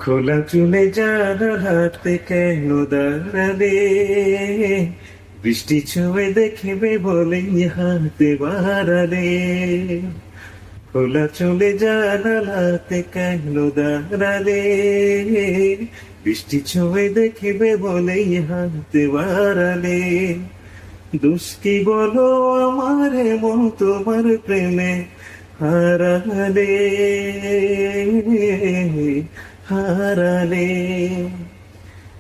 খোলা চুলে জানালাতে কেন দাঁড়ালে? বৃষ্টি ছুঁয়ে দেখবে বলে হাতে বাড়ালে। খোলা চুলে জানালাতে কেন দাঁড়ালে? বৃষ্টি ছুঁয়ে দেখবে বলে হাতে বাড়ালে। দোষ কি বলো আমার মন তোমার প্রেমে হারালে, হারালে।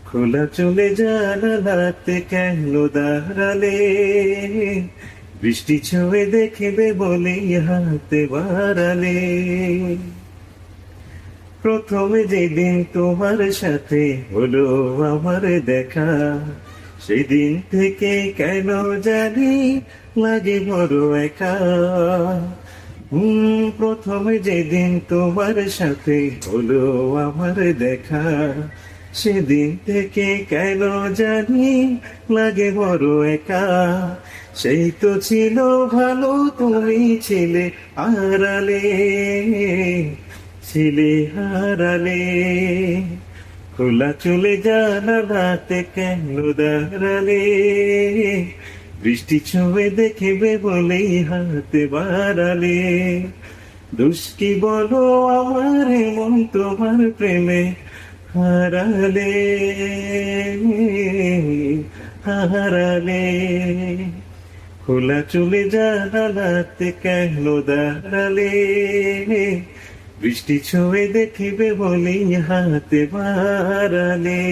খোলা চলে জানালাতে কেন দাঁড়ালে? বৃষ্টি ছুঁয়ে দেখবে বলে হাতে বাড়ালে। প্রথমে যেদিন তোমার সাথে হলো আমার দেখা, সেদিন থেকে কেন জানি লাগে বড় একা। প্রথমে যেদিন তোমার সাথে হলো আমার দেখা, সেদিন থেকে কেন জানি লাগে বড় একা। সেই তো ছিল ভালো, তুমি ছিলে হারালে, ছিলে হারালে। খোলা চলে জানালাতে কেন দাঁড়ালে? বৃষ্টি ছুঁয়ে দেখবে বলেই হাতে বাড়ালে। দোষ কি বলো আমার মন তোমার প্রেমে হারালে, হারালে। খোলা চলে জানালাতে কেন দাঁড়ালে? বৃষ্টি ছুঁয়ে দেখবে বলেই হাতে বাড়ালে।